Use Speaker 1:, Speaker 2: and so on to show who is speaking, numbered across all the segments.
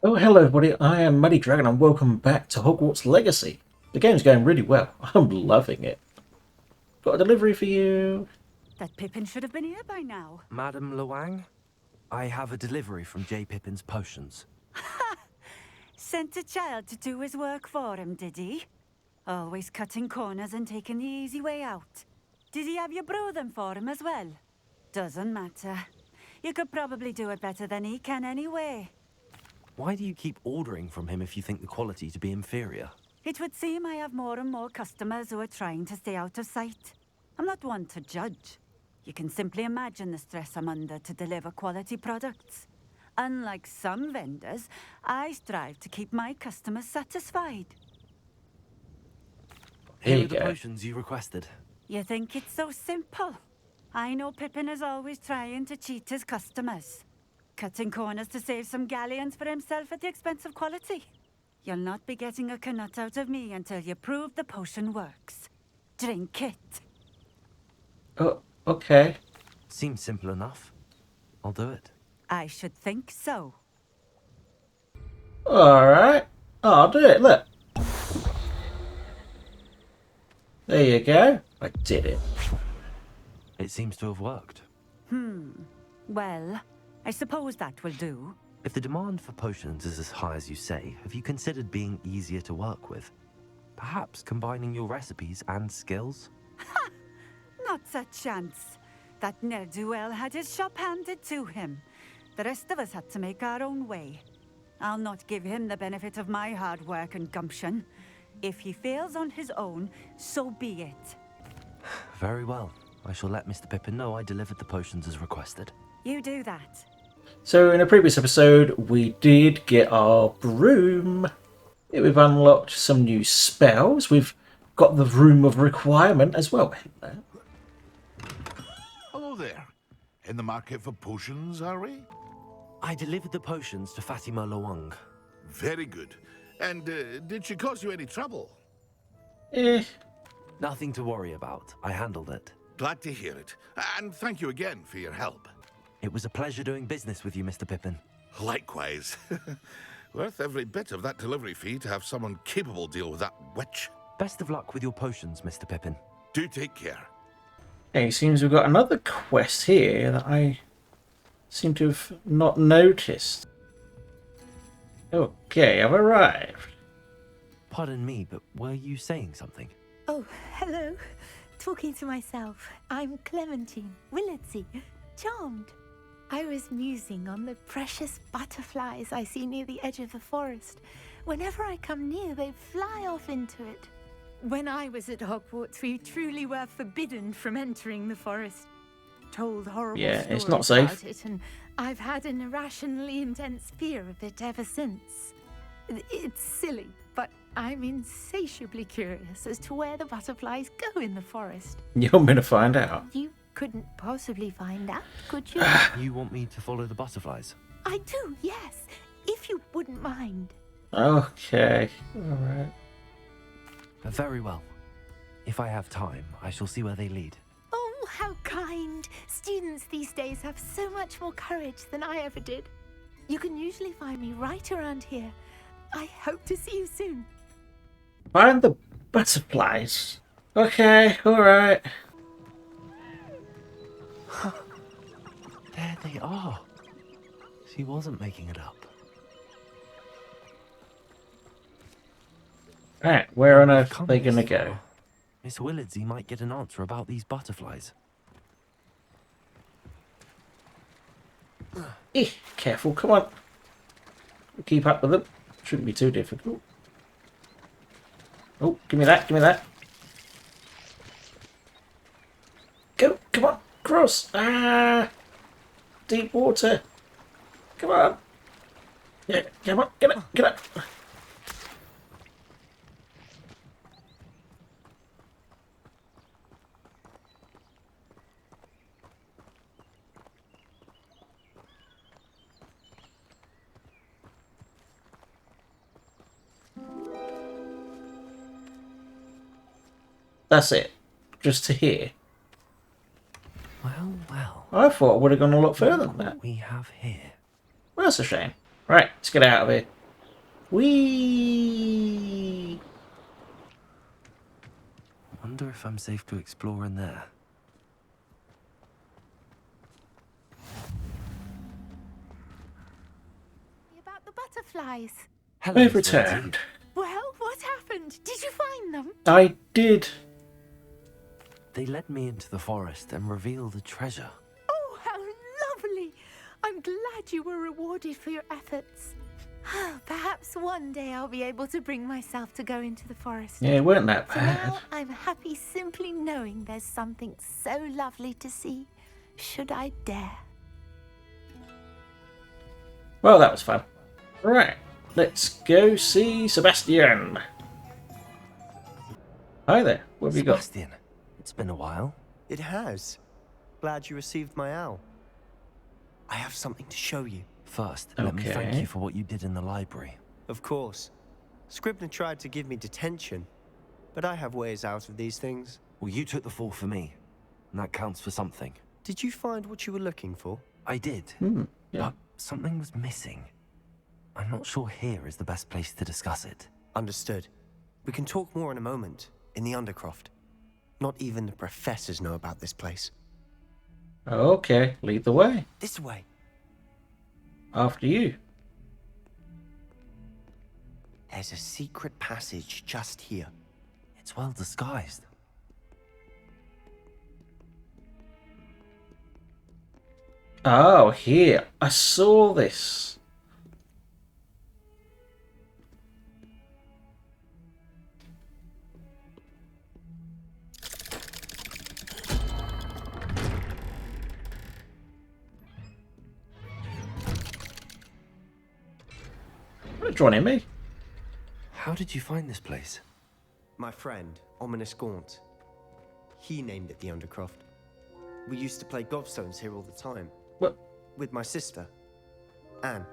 Speaker 1: Oh, hello everybody, I am Muddy Dragon and welcome back to Hogwarts Legacy. The game's going really well. I'm loving it. Got a delivery for you.
Speaker 2: That Pippin should have been here by now.
Speaker 3: Madam Luang, I have a delivery from J. Pippin's Potions.
Speaker 2: Sent a child to do his work for him, did he? Always cutting corners and taking the easy way out. Did he have you brew them for him as well? Doesn't matter. You could probably do it better than he can anyway.
Speaker 3: Why do you keep ordering from him if you think the quality to be inferior?
Speaker 2: It would seem I have more and more customers who are trying to stay out of sight. I'm not one to judge. You can simply imagine the stress I'm under to deliver quality products. Unlike some vendors, I strive to keep my customers satisfied.
Speaker 1: Here
Speaker 3: Here
Speaker 1: you
Speaker 3: are the
Speaker 1: go.
Speaker 3: potions you requested.
Speaker 2: You think it's so simple? I know Pippin is always trying to cheat his customers. Cutting corners to save some galleons for himself at the expense of quality. You'll not be getting a canut out of me until you prove the potion works. Drink it.
Speaker 1: Oh, okay.
Speaker 3: Seems simple enough. I'll do it.
Speaker 2: I should think so.
Speaker 1: Alright. I'll do it, look. There you go. I did it.
Speaker 3: It seems to have worked.
Speaker 2: Well, I suppose that will do.
Speaker 3: If the demand for potions is as high as you say, have you considered being easier to work with? Perhaps combining your recipes and skills?
Speaker 2: Not a chance. That ne'er-do-well had his shop handed to him. The rest of us had to make our own way. I'll not give him the benefit of my hard work and gumption. If he fails on his own, so be it.
Speaker 3: Very well. I shall let Mr. Pippin know I delivered the potions as requested.
Speaker 2: You do that.
Speaker 1: So in a previous episode, we did get our broom. Yeah, we've unlocked some new spells. We've got the Room of Requirement as well. Hello.
Speaker 4: Hello there. In the market for potions, are we?
Speaker 3: I delivered the potions to Fatima Luang.
Speaker 4: Very good. And did she cause you any trouble?
Speaker 1: Eh.
Speaker 3: Nothing to worry about. I handled it.
Speaker 4: Glad to hear it. And thank you again for your help.
Speaker 3: It was a pleasure doing business with you, Mr. Pippin.
Speaker 4: Likewise. Worth every bit of that delivery fee to have someone capable deal with that witch.
Speaker 3: Best of luck with your potions, Mr. Pippin.
Speaker 4: Do take care.
Speaker 1: Hey, seems we've got another quest here that I seem to have not noticed. Okay, I've arrived.
Speaker 3: Pardon me, but were you saying something?
Speaker 5: Oh, hello. Talking to myself. I'm Clementine, Willardsey, charmed. I was musing on the precious butterflies I see near the edge of the forest. Whenever I come near, they fly off into it. When I was at Hogwarts, we truly were forbidden from entering the forest. Told horrible
Speaker 1: Yeah,
Speaker 5: stories
Speaker 1: it's not safe.
Speaker 5: about it, and I've had an irrationally intense fear of it ever since. It's silly, but I'm insatiably curious as to where the butterflies go in the forest.
Speaker 1: You're going to find out.
Speaker 5: You couldn't possibly find out, could you?
Speaker 3: You want me to follow the butterflies?
Speaker 5: I do, yes, if you wouldn't mind.
Speaker 1: Okay, alright.
Speaker 3: Very well. If I have time, I shall see where they lead.
Speaker 5: Oh, how kind. Students these days have so much more courage than I ever did. You can usually find me right around here. I hope to see you soon.
Speaker 1: Find the butterflies. Okay, alright.
Speaker 3: There they are. She wasn't making it up.
Speaker 1: Right, where on earth are
Speaker 3: Come
Speaker 1: they going to
Speaker 3: this
Speaker 1: go?
Speaker 3: far, Miss Willardsey might get an answer about these butterflies.
Speaker 1: Careful, come on. Keep up with them. Shouldn't be too difficult. Oh, give me that, give me that. Go, come on, cross. Ah, deep water. Come on. Yeah, come on, get up, get up. That's it. Just to here.
Speaker 3: Well, well.
Speaker 1: I thought I would have gone a lot further
Speaker 3: Look
Speaker 1: than that.
Speaker 3: what we have here.
Speaker 1: Well, that's a shame. Right, let's get out of here. Whee!
Speaker 3: Wonder if I'm safe to explore in there.
Speaker 5: About the butterflies.
Speaker 3: Hello,
Speaker 1: We've
Speaker 3: Miss Lindsay.
Speaker 1: returned.
Speaker 5: Well, what happened? Did you find them?
Speaker 1: I did.
Speaker 3: They led me into the forest and revealed a treasure.
Speaker 5: Oh, how lovely! I'm glad you were rewarded for your efforts. Perhaps one day I'll be able to bring myself to go into the forest.
Speaker 1: Yeah, it weren't that
Speaker 5: For
Speaker 1: bad.
Speaker 5: now, I'm happy simply knowing there's something so lovely to see, should I dare.
Speaker 1: Well, that was fun. Right, let's go see Sebastian. Hi there. What have you got?
Speaker 3: Sebastian, it's been a while.
Speaker 6: It has. Glad you received my owl. I have something to show you.
Speaker 3: First, let me thank
Speaker 1: Okay.
Speaker 3: you for what you did in the library.
Speaker 6: Of course. Scribner tried to give me detention, but I have ways out of these things.
Speaker 3: Well, you took the fall for me, and that counts for something.
Speaker 6: Did you find what you were looking for?
Speaker 3: I did,
Speaker 1: Yeah.
Speaker 3: but something was missing. I'm not sure here is the best place to discuss it.
Speaker 6: Understood. We can talk more in a moment, in the Undercroft. Not even the professors know about this place.
Speaker 1: Okay, lead the way.
Speaker 6: This way.
Speaker 1: After you.
Speaker 6: There's a secret passage just here.
Speaker 3: It's well disguised.
Speaker 1: Oh, here. I saw this. What drawn in me?
Speaker 3: How did you find this place?
Speaker 6: My friend, Ominous Gaunt. He named it the Undercroft. We used to play gobstones here all the time.
Speaker 1: What?
Speaker 6: With my sister, Anne.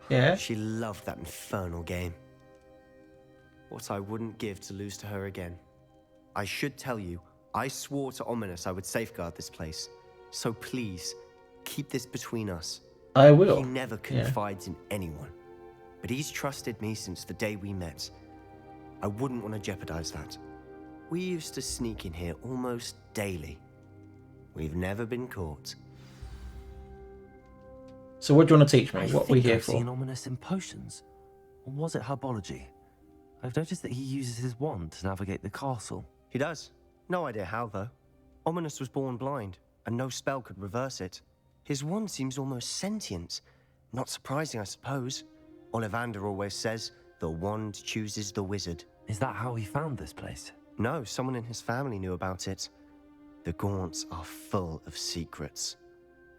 Speaker 1: Yeah.
Speaker 6: She loved that infernal game. What I wouldn't give to lose to her again. I should tell you, I swore to Ominous I would safeguard this place. So please, keep this between us.
Speaker 1: I will.
Speaker 6: He never confides in anyone. But he's trusted me since the day we met. I wouldn't want to jeopardize that. We used to sneak in here almost daily. We've never been caught.
Speaker 1: So what do you want to teach me?
Speaker 3: I
Speaker 1: What are we
Speaker 3: think
Speaker 1: here
Speaker 3: I've
Speaker 1: for?
Speaker 3: seen Ominous in potions. Or was it herbology? I've noticed that he uses his wand to navigate the castle.
Speaker 6: He does. No idea how, though. Ominous was born blind, and no spell could reverse it. His wand seems almost sentient. Not surprising, I suppose. Ollivander always says, the wand chooses the wizard.
Speaker 3: Is that how he found this place?
Speaker 6: No, someone in his family knew about it. The Gaunts are full of secrets.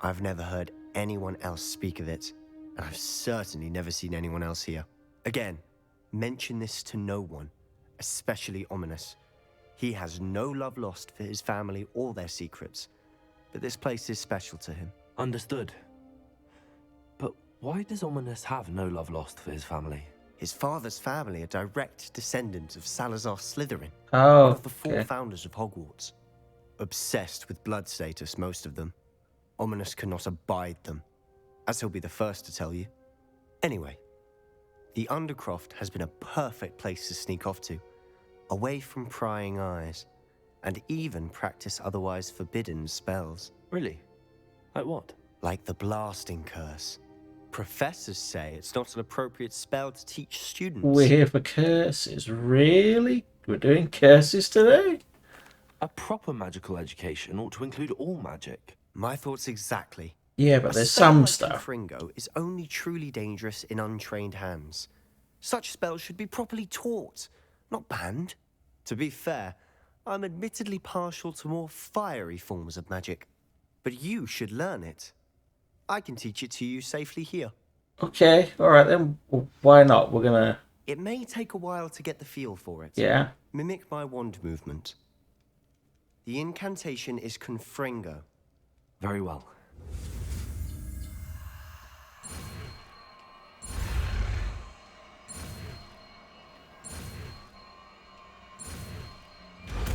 Speaker 6: I've never heard anyone else speak of it, and I've certainly never seen anyone else here. Again, mention this to no one, especially Ominous. He has no love lost for his family or their secrets, but this place is special to him.
Speaker 3: Understood. But why does Ominous have no love lost for his family?
Speaker 6: His father's family are direct descendants of Salazar Slytherin,
Speaker 1: Oh,
Speaker 6: one of the four
Speaker 1: okay.
Speaker 6: founders of Hogwarts. Obsessed with blood status, most of them. Ominous cannot abide them, as he'll be the first to tell you. Anyway, the Undercroft has been a perfect place to sneak off to, away from prying eyes, and even practice otherwise forbidden spells.
Speaker 3: Really? Like what?
Speaker 6: Like the Blasting Curse. Professors say it's not an appropriate spell to teach students.
Speaker 1: We're here for curses. Really? We're doing curses today?
Speaker 3: A proper magical education ought to include all magic.
Speaker 6: My thoughts exactly.
Speaker 1: Yeah, but
Speaker 6: A
Speaker 1: there's
Speaker 6: spell
Speaker 1: some
Speaker 6: like
Speaker 1: stuff.
Speaker 6: Fringo is only truly dangerous in untrained hands. Such spells should be properly taught, not banned. To be fair, I'm admittedly partial to more fiery forms of magic, but you should learn it. I can teach it to you safely here.
Speaker 1: Okay, alright then. Well, why not? We're gonna...
Speaker 6: It may take a while to get the feel for it.
Speaker 1: Yeah.
Speaker 6: Mimic my wand movement. The incantation is Confringo.
Speaker 3: Very well.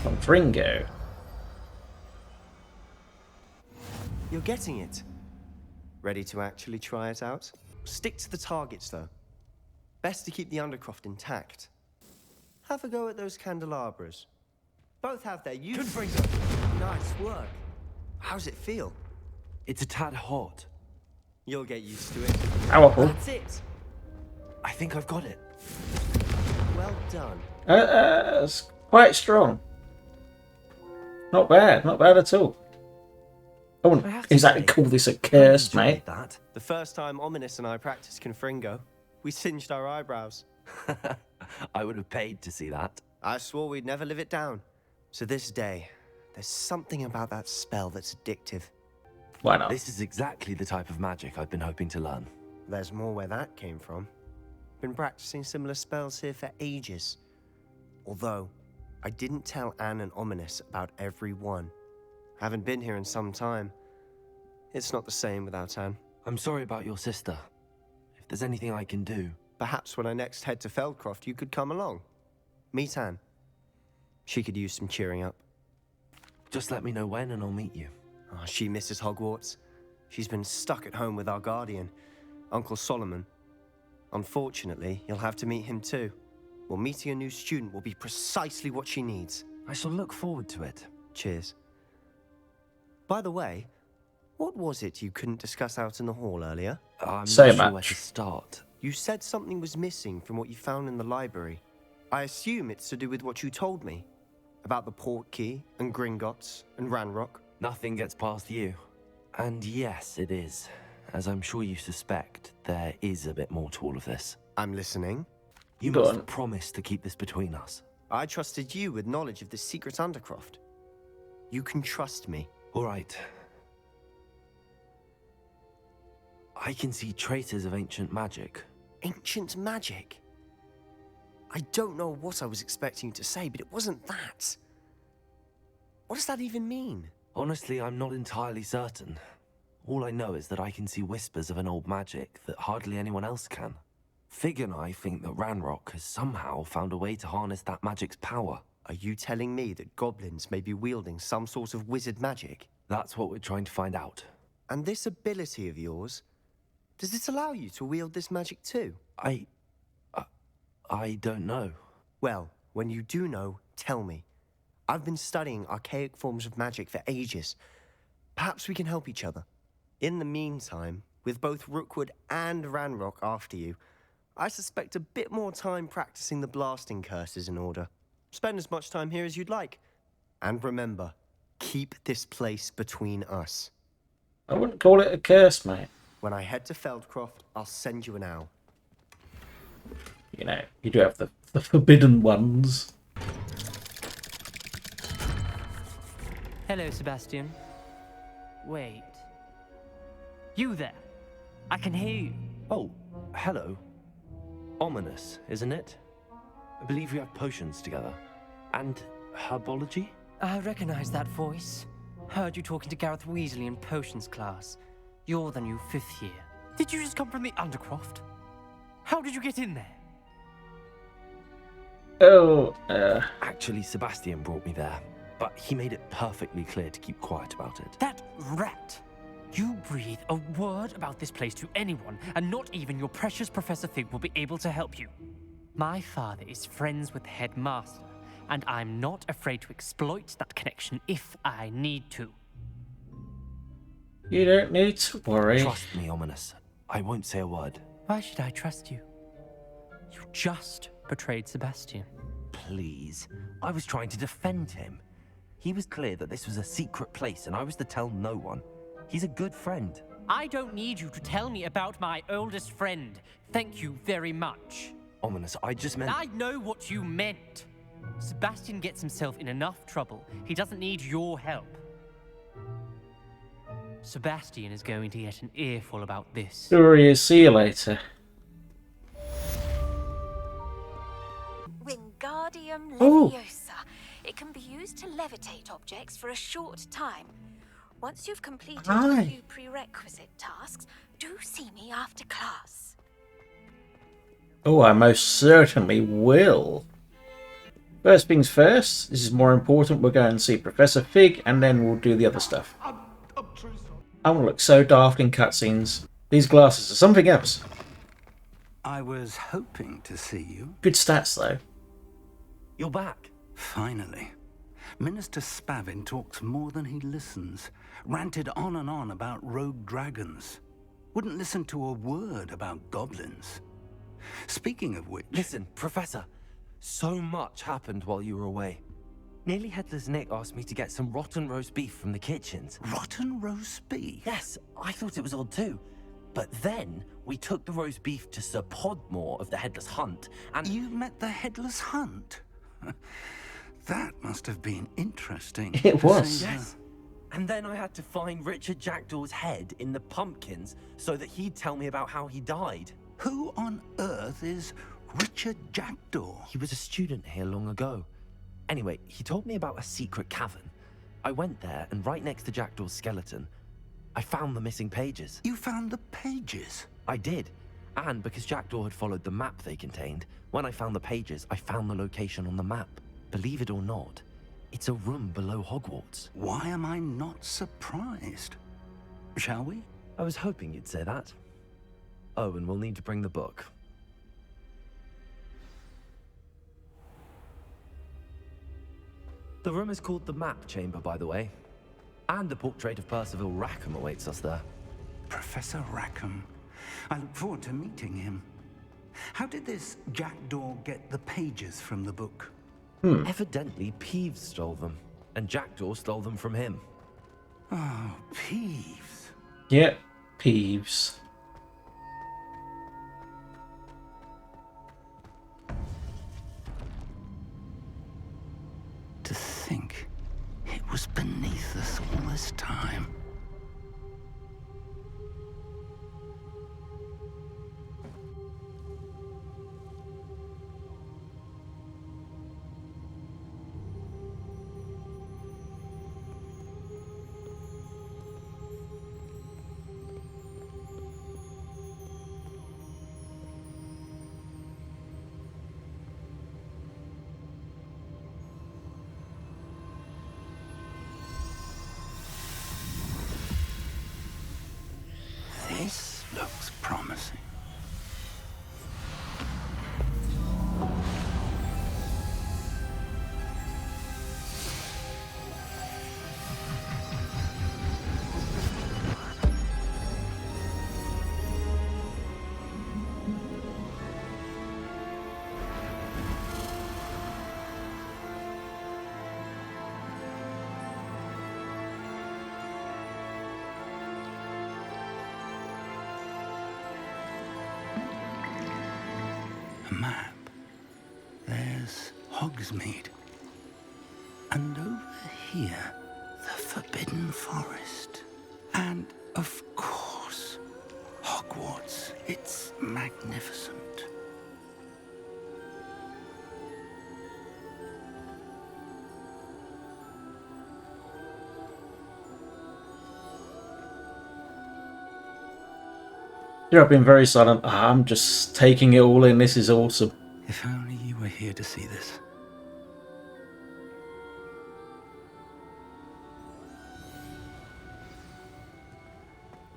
Speaker 1: From Fringo.
Speaker 6: You're getting it. Ready to actually try it out? Stick to the targets, though. Best to keep the Undercroft intact. Have a go at those candelabras. Both have their use. Nice work. How's it feel?
Speaker 3: It's a tad hot.
Speaker 6: You'll get used to it.
Speaker 1: Powerful.
Speaker 6: That's it.
Speaker 3: I think I've got it.
Speaker 6: Well done.
Speaker 1: It's quite strong. Not bad at all. I wouldn't
Speaker 3: I have to
Speaker 1: exactly
Speaker 3: say,
Speaker 1: call this a
Speaker 3: I
Speaker 1: curse,
Speaker 3: enjoyed
Speaker 1: mate.
Speaker 3: that.
Speaker 6: The first time Ominous and I practiced Confringo, we singed our eyebrows.
Speaker 3: I would have paid to see that.
Speaker 6: I swore we'd never live it down. So this day, there's something about that spell that's addictive.
Speaker 1: Why not?
Speaker 3: This is exactly the type of magic I've been hoping to learn.
Speaker 6: There's more where that came from. Been practicing similar spells here for ages. Although, I didn't tell Anne and Ominous about every one. Haven't been here in some time. It's not the same without Anne.
Speaker 3: I'm sorry about your sister. If there's anything I can do...
Speaker 6: Perhaps when I next head to Feldcroft, you could come along. Meet Anne. She could use some cheering up.
Speaker 3: Just let me know when and I'll meet you.
Speaker 6: Oh, she misses Hogwarts. She's been stuck at home with our guardian, Uncle Solomon. Unfortunately, you'll have to meet him too. Well, meeting a new student will be precisely what she needs.
Speaker 3: I shall look forward to it.
Speaker 6: Cheers. By the way, what was it you couldn't discuss out in the hall earlier?
Speaker 3: I'm
Speaker 1: So
Speaker 3: not sure where
Speaker 1: much.
Speaker 3: to start.
Speaker 6: You said something was missing from what you found in the library. I assume it's to do with what you told me. About the Portkey, and Gringotts, and Ranrock.
Speaker 3: Nothing gets past you. And yes, it is. As I'm sure you suspect, there is a bit more to all of this.
Speaker 6: I'm listening.
Speaker 3: You
Speaker 1: Go
Speaker 3: must
Speaker 1: on.
Speaker 3: promise to keep this between us.
Speaker 6: I trusted you with knowledge of the secret Undercroft. You can trust me.
Speaker 3: All right. I can see traces of ancient magic.
Speaker 6: Ancient magic? I don't know what I was expecting you to say, but it wasn't that. What does that even mean?
Speaker 3: Honestly, I'm not entirely certain. All I know is that I can see whispers of an old magic that hardly anyone else can. Fig and I think that Ranrock has somehow found a way to harness that magic's power.
Speaker 6: Are you telling me that goblins may be wielding some sort of wizard magic?
Speaker 3: That's what we're trying to find out.
Speaker 6: And this ability of yours, does it allow you to wield this magic too?
Speaker 3: I don't know.
Speaker 6: Well, when you do know, tell me. I've been studying archaic forms of magic for ages. Perhaps we can help each other. In the meantime, with both Rookwood and Ranrock after you, I suspect a bit more time practicing the blasting curse is in order. Spend as much time here as you'd like. And remember, keep this place between us.
Speaker 1: I wouldn't call it a curse, mate.
Speaker 6: When I head to Feldcroft, I'll send you an owl.
Speaker 1: You know, you do have the forbidden ones.
Speaker 7: Hello, Sebastian. Wait. You there? I can hear you.
Speaker 3: Oh, hello. Ominous, isn't it? I believe we have potions together. And herbology?
Speaker 7: I recognize that voice. Heard you talking to Gareth Weasley in potions class. You're the new 5th year. Did you just come from the Undercroft? How did you get in there?
Speaker 1: Oh,
Speaker 3: Actually, Sebastian brought me there. But he made it perfectly clear to keep quiet about it.
Speaker 7: That rat! You breathe a word about this place to anyone, and not even your precious Professor Fig will be able to help you. My father is friends with the headmaster, and I'm not afraid to exploit that connection if I need to.
Speaker 1: you don't need to worry.
Speaker 3: Trust me, Ominous. I won't say a word.
Speaker 7: Why should I trust you? You just betrayed Sebastian.
Speaker 3: Please. I was trying to defend him. He was clear that this was a secret place and I was to tell no one. He's a good friend.
Speaker 7: I don't need you to tell me about my oldest friend. Thank you very much.
Speaker 3: Ominous, I just meant...
Speaker 7: I know what you meant. Sebastian gets himself in enough trouble. He doesn't need your help. Sebastian is going to get an earful about this.
Speaker 1: Story is, see you later.
Speaker 5: Wingardium
Speaker 1: Oh.
Speaker 5: Leviosa. It can be used to levitate objects for a short time. Once you've completed
Speaker 1: Aye.
Speaker 5: a few prerequisite tasks, do see me after class.
Speaker 1: Oh, I most certainly will. First things first, this is more important, we'll go and see Professor Fig, and then we'll do the other stuff. I want to look so daft in cutscenes. These glasses are something else.
Speaker 8: I was hoping to see you.
Speaker 1: Good stats, though.
Speaker 3: You're back.
Speaker 8: Finally. Minister Spavin talks more than he listens. Ranted on and on about rogue dragons. Wouldn't listen to a word about goblins. Speaking of which...
Speaker 3: Listen, Professor. So much happened while you were away. Nearly Headless Nick asked me to get some rotten roast beef from the kitchens.
Speaker 8: Rotten roast beef?
Speaker 3: Yes, I thought it was odd too. But then we took the roast beef to Sir Podmore of the Headless Hunt, and...
Speaker 8: You met the Headless Hunt? That must have been interesting.
Speaker 1: It was.
Speaker 3: Yes. And then I had to find Richard Jackdaw's head in the pumpkins so that he'd tell me about how he died.
Speaker 8: Who on earth is Richard Jackdaw?
Speaker 3: He was a student here long ago. Anyway, he told me about a secret cavern. I went there, and right next to Jackdaw's skeleton, I found the missing pages.
Speaker 8: You found the pages?
Speaker 3: I did. And because Jackdaw had followed the map they contained, when I found the pages, I found the location on the map. Believe it or not, it's a room below Hogwarts.
Speaker 8: Why am I not surprised? Shall we?
Speaker 3: I was hoping you'd say that. Oh, and we'll need to bring the book. The room is called the Map Chamber, by the way. And a portrait of Percival Rackham awaits us there.
Speaker 8: Professor Rackham. I look forward to meeting him. How did this Jackdaw get the pages from the book?
Speaker 3: Evidently, Peeves stole them, and Jackdaw stole them from him.
Speaker 8: Oh, Peeves.
Speaker 1: Yep, Peeves.
Speaker 8: To think it was beneath us all this time. This looks promising. A map. There's Hogsmeade. And over here, the Forbidden Forest. And, of course, Hogwarts. It's magnificent.
Speaker 1: Yeah, I've been very silent. I'm just taking it all in. This is awesome.
Speaker 8: If only you were here to see this.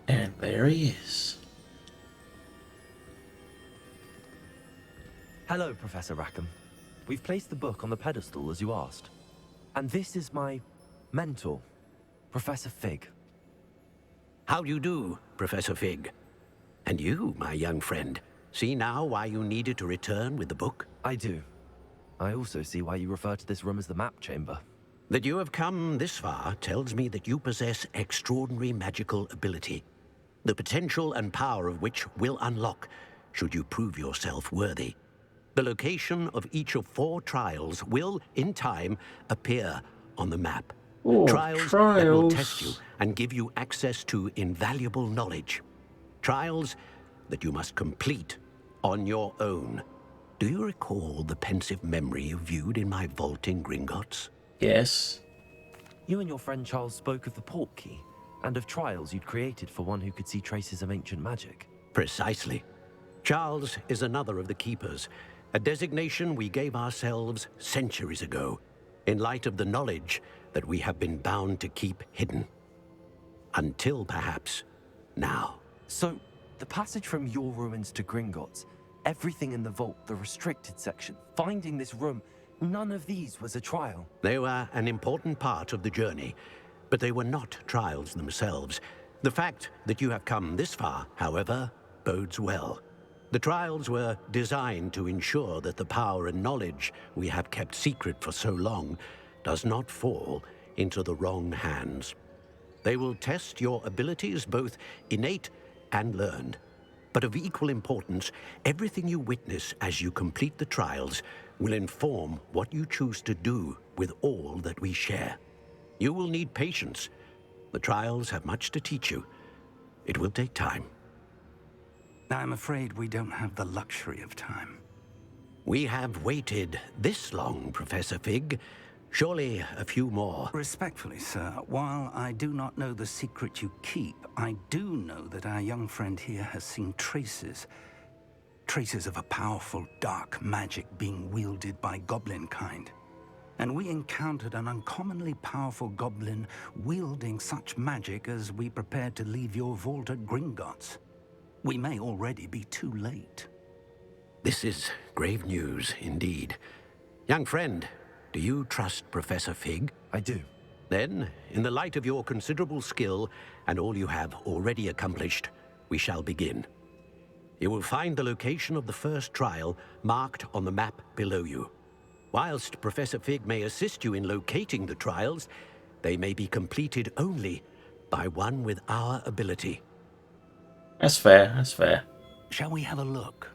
Speaker 1: And there he is.
Speaker 3: Hello, Professor Rackham. We've placed the book on the pedestal, as you asked. And this is my mentor, Professor Fig.
Speaker 9: How do you do, Professor Fig? And you, my young friend, see now why you needed to return with the book?
Speaker 3: I do. I also see why you refer to this room as the Map Chamber.
Speaker 9: That you have come this far tells me that you possess extraordinary magical ability, the potential and power of which will unlock should you prove yourself worthy. The location of each of 4 trials will, in time, appear on the map.
Speaker 1: Ooh,
Speaker 9: trials that will test you and give you access to invaluable knowledge. Trials that you must complete on your own. Do you recall the pensive memory you viewed in my vault in Gringotts?
Speaker 1: Yes.
Speaker 3: You and your friend Charles spoke of the Portkey, and of trials you'd created for one who could see traces of ancient magic.
Speaker 9: Precisely. Charles is another of the Keepers, a designation we gave ourselves centuries ago, in light of the knowledge that we have been bound to keep hidden. Until perhaps now.
Speaker 3: So, The passage from your ruins to Gringotts, everything in the vault, the restricted section, finding this room, none of these was a trial.
Speaker 9: They were an important part of the journey, but they were not trials themselves. The fact that you have come this far, however, bodes well. The trials were designed to ensure that the power and knowledge we have kept secret for so long does not fall into the wrong hands. They will test your abilities, both innate and learned. But of equal importance, everything you witness as you complete the trials will inform what you choose to do with all that we share. You will need patience. The trials have much to teach you. It will take time.
Speaker 8: I'm afraid we don't have the luxury of time.
Speaker 9: We have waited this long, Professor Fig. Surely a few more.
Speaker 8: Respectfully, sir, while I do not know the secret you keep, I do know that our young friend here has seen traces of a powerful dark magic being wielded by goblin kind. And we encountered an uncommonly powerful goblin wielding such magic as we prepared to leave your vault at Gringotts. We may already be too late.
Speaker 9: This is grave news indeed. Young friend, do you trust Professor Fig?
Speaker 3: I do.
Speaker 9: Then, in the light of your considerable skill and all you have already accomplished, we shall begin. You will find the location of the first trial marked on the map below you. Whilst Professor Fig may assist you in locating the trials, they may be completed only by one with our ability.
Speaker 1: That's fair, that's fair.
Speaker 8: Shall we have a look?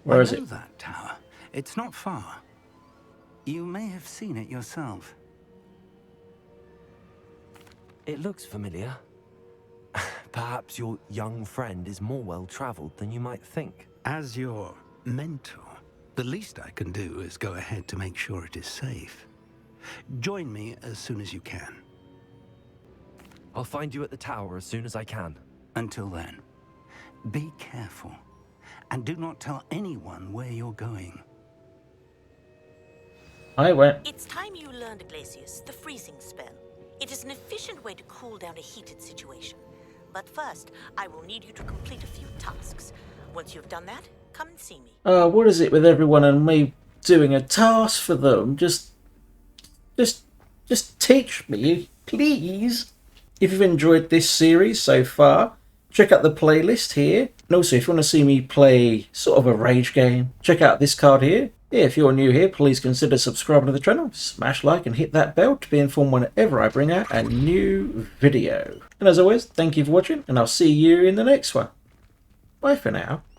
Speaker 1: Where is
Speaker 8: I know
Speaker 1: it?
Speaker 8: that tower. It's not far. You may have seen it yourself.
Speaker 3: It looks familiar. Perhaps your young friend is more well-traveled than you might think.
Speaker 8: As your mentor, the least I can do is go ahead to make sure it is safe. Join me as soon as you can.
Speaker 3: I'll find you at the tower as soon as I can.
Speaker 8: Until then, be careful. And do not tell anyone where you're going.
Speaker 1: I went.
Speaker 10: It's time you learned, Glacius, the freezing spell. It is an efficient way to cool down a heated situation. But first, I will need you to complete a few tasks. Once you've done that, come and see me.
Speaker 1: What is it with everyone and me doing a task for them? Just teach me, please. If you've enjoyed this series so far, check out the playlist here. And also, if you want to see me play sort of a rage game, check out this card here. Yeah, if you're new here, please consider subscribing to the channel, smash like and hit that bell to be informed whenever I bring out a new video. And as always, thank you for watching, and I'll see you in the next one. Bye for now.